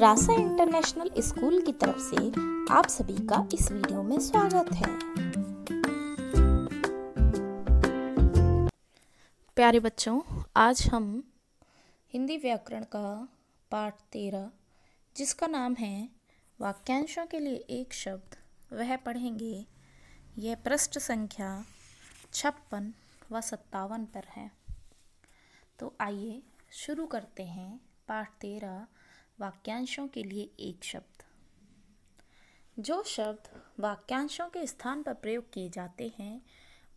रासा international school की तरफ से आप सभी का इस वीडियो में स्वागत है। प्यारे बच्चों, आज हम हिंदी व्याकरण का पाठ 13 जिसका नाम है वाक्यांशों के लिए एक शब्द वह पढ़ेंगे। यह पृष्ठ संख्या 56 व 57 पर है। तो आइए शुरू करते हैं पाठ 13 वाक्यांशों के लिए एक शब्द। जो शब्द वाक्यांशों के स्थान पर प्रयोग किए जाते हैं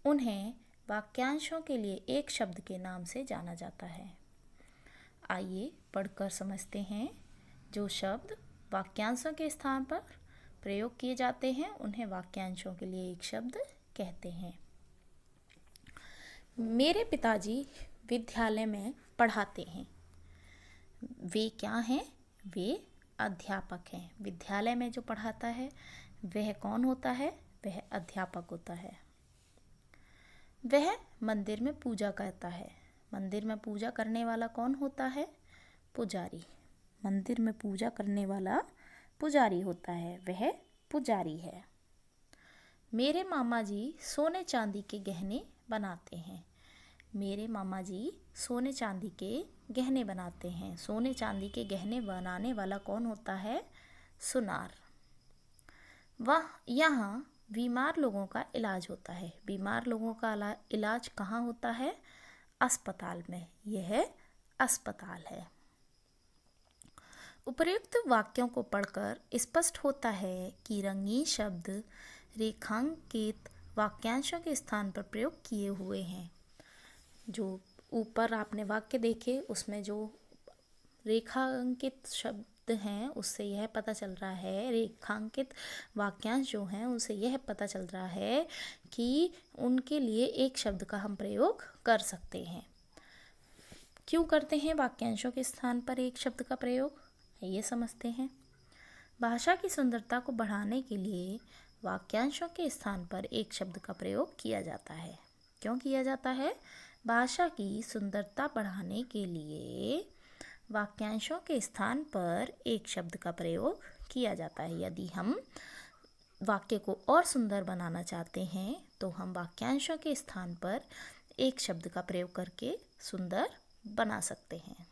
उन्हें वाक्यांशों के लिए एक शब्द के नाम से जाना जाता है। आइए पढ़कर समझते हैं। जो शब्द वाक्यांशों के स्थान पर प्रयोग किए जाते हैं उन्हें वाक्यांशों के लिए एक शब्द कहते हैं। मेरे पिताजी विद्यालय में पढ़ाते हैं। वे क्या हैं? वे अध्यापक हैं। विद्यालय में जो पढ़ाता है वह कौन होता है? वह अध्यापक होता है। वह मंदिर में पूजा करता है। मंदिर में पूजा करने वाला कौन होता है? पुजारी। मंदिर में पूजा करने वाला पुजारी होता है, वह पुजारी है। मेरे मामा जी सोने चांदी के गहने बनाते हैं। मेरे मामा जी सोने चांदी के गहने बनाते हैं। सोने चांदी के गहने बनाने वाला कौन होता है? सुनार। वह यहाँ बीमार लोगों का इलाज होता है। बीमार लोगों का इलाज कहाँ होता है? अस्पताल में। यह अस्पताल है। उपर्युक्त वाक्यों को पढ़कर स्पष्ट होता है कि रंगीन शब्द रेखांकित वाक्यांशों के स्थान पर प्रयोग किए हुए हैं। जो ऊपर आपने वाक्य देखे उसमें जो रेखांकित शब्द हैं उससे यह पता चल रहा है, रेखांकित वाक्यांश जो हैं उनसे यह पता चल रहा है कि उनके लिए एक शब्द का हम प्रयोग कर सकते हैं। क्यों करते हैं वाक्यांशों के स्थान पर एक शब्द का प्रयोग? आइए समझते हैं। भाषा की सुंदरता को बढ़ाने के लिए वाक्यांशों के स्थान पर एक शब्द का प्रयोग किया जाता है। क्यों किया जाता है? भाषा की सुंदरता बढ़ाने के लिए वाक्यांशों के स्थान पर एक शब्द का प्रयोग किया जाता है। यदि हम वाक्य को और सुंदर बनाना चाहते हैं तो हम वाक्यांशों के स्थान पर एक शब्द का प्रयोग करके सुंदर बना सकते हैं।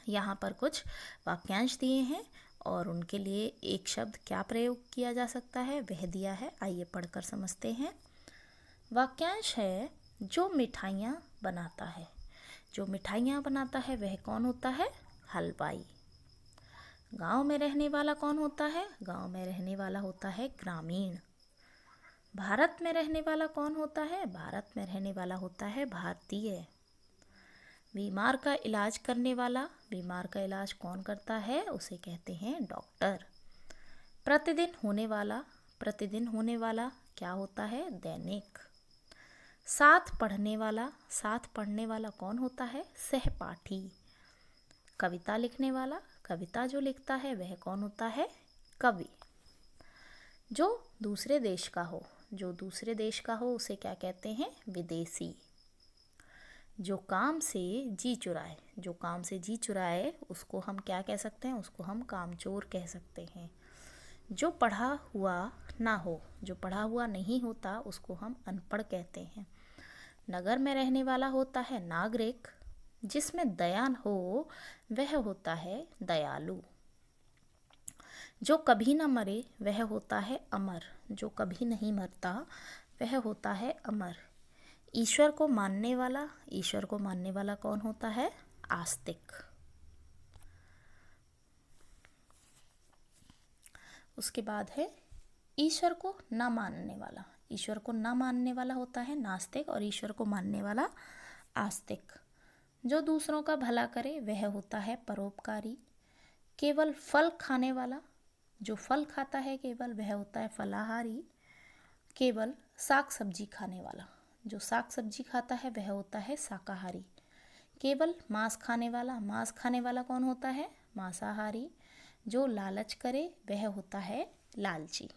यहाँ पर कुछ वाक्यांश दिए हैं और उनके लिए एक शब्द क्या प्रयोग किया जा सकता है वह दिया है। आइए पढ़कर समझते हैं। वाक्यांश है जो मिठाइयाँ बनाता है। जो मिठाइयाँ बनाता है वह कौन होता है? हलवाई। गांव में रहने वाला कौन होता है? गांव में रहने वाला होता है ग्रामीण। भारत में रहने वाला कौन होता है? भारत में रहने वाला होता है भारतीय। बीमार का इलाज करने वाला, बीमार का इलाज कौन करता है? उसे कहते हैं डॉक्टर। प्रतिदिन होने वाला क्या होता है? दैनिक। साथ पढ़ने वाला कौन होता है? सहपाठी। कविता लिखने वाला, कविता जो लिखता है वह कौन होता है? कवि। जो दूसरे देश का हो उसे क्या कहते हैं? विदेशी। जो काम से जी चुराए उसको हम क्या कह सकते हैं? उसको हम कामचोर कह सकते हैं। जो पढ़ा हुआ नहीं होता उसको हम अनपढ़ कहते हैं। नगर में रहने वाला होता है नागरिक। जिसमें दया हो वह होता है दयालु। जो कभी न मरे वह होता है अमर। जो कभी नहीं मरता वह होता है अमर। ईश्वर को मानने वाला कौन होता है? आस्तिक। उसके बाद है ईश्वर को न मानने वाला होता है नास्तिक और ईश्वर को मानने वाला आस्तिक। जो दूसरों का भला करे वह होता है परोपकारी। केवल फल खाने वाला, जो फल खाता है केवल वह होता है फलाहारी। केवल साग सब्जी खाने वाला, जो साग सब्जी खाता है वह होता है शाकाहारी। केवल मांस खाने वाला कौन होता है? मांसाहारी। जो लालच करे वह होता है लालची।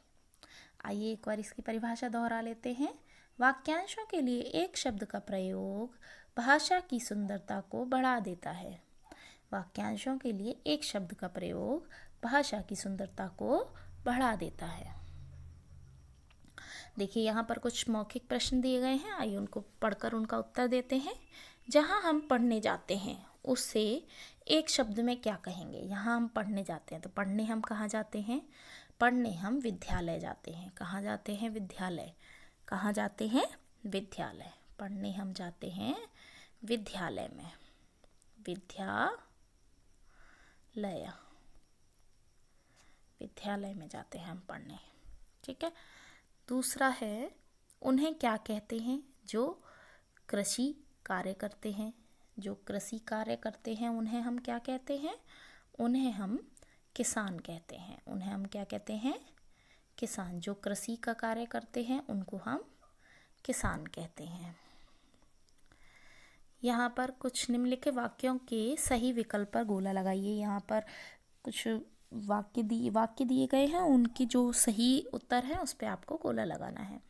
आइए एक बार इसकी परिभाषा दोहरा लेते हैं। वाक्यांशों के लिए एक शब्द का प्रयोग भाषा की सुंदरता को बढ़ा देता है। वाक्यांशों के लिए एक शब्द का प्रयोग भाषा की सुंदरता को बढ़ा देता है। देखिए यहाँ पर कुछ मौखिक प्रश्न दिए गए हैं, आइए उनको पढ़कर उनका उत्तर देते हैं। जहाँ हम पढ़ने जाते हैं उससे एक शब्द में क्या कहेंगे? यहाँ हम पढ़ने जाते हैं तो पढ़ने हम कहाँ जाते हैं? पढ़ने हम विद्यालय जाते हैं। कहाँ जाते हैं? विद्यालय। कहाँ जाते हैं? विद्यालय। पढ़ने हम जाते हैं विद्यालय में। विद्यालय, विद्यालय में जाते हैं हम पढ़ने। ठीक है। दूसरा है, उन्हें क्या कहते हैं? जो कृषि कार्य करते हैं। जो कृषि कार्य करते हैं उन्हें हम क्या कहते हैं? उन्हें हम किसान कहते हैं। उन्हें हम क्या कहते हैं? किसान। जो कृषि का कार्य करते हैं उनको हम किसान कहते हैं। यहाँ पर कुछ निम्नलिखित वाक्यों के सही विकल्प पर गोला लगाइए। यहाँ पर कुछ वाक्य दिए गए हैं, उनकी जो सही उत्तर है उस पर आपको गोला लगाना है।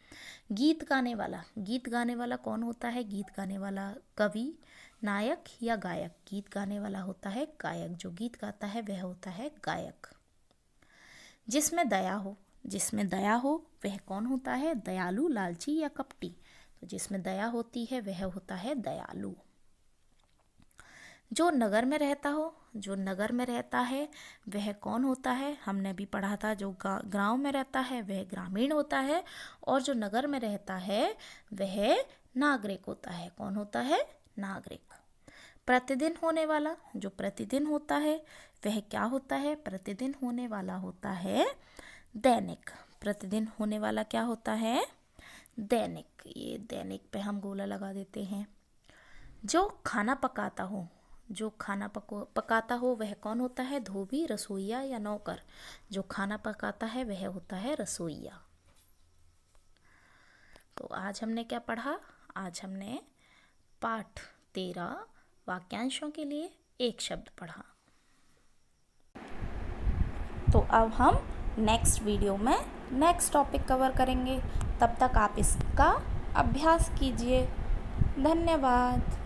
गीत गाने वाला। गीत गाने वाला कौन होता है? गीत गाने वाला कवि, नायक या गायक? गीत गाने वाला होता है गायक। जो गीत गाता है वह होता है गायक। जिसमें दया हो। जिसमें दया हो वह कौन होता है? दयालु, लालची या कपटी? तो जिसमें दया होती है वह होता है दयालु। जो नगर में रहता हो। जो नगर में रहता है वह कौन होता है? हमने अभी पढ़ा था जो गांव में रहता है वह ग्रामीण होता है, और जो नगर में रहता है वह नागरिक होता है। कौन होता है? नागरिक। प्रतिदिन होने वाला। जो प्रतिदिन होता है वह क्या होता है? प्रतिदिन होने वाला होता है दैनिक। प्रतिदिन होने वाला क्या होता है? दैनिक। ये दैनिक पे हम गोला लगा देते हैं। जो खाना पकाता हो। जो खाना पकाता हो वह कौन होता है? धोबी, रसोइया या नौकर? जो खाना पकाता है वह होता है रसोइया। तो आज हमने क्या पढ़ा? आज हमने पाठ 13 वाक्यांशों के लिए एक शब्द पढ़ा। तो अब हम नेक्स्ट वीडियो में नेक्स्ट टॉपिक कवर करेंगे। तब तक आप इसका अभ्यास कीजिए। धन्यवाद।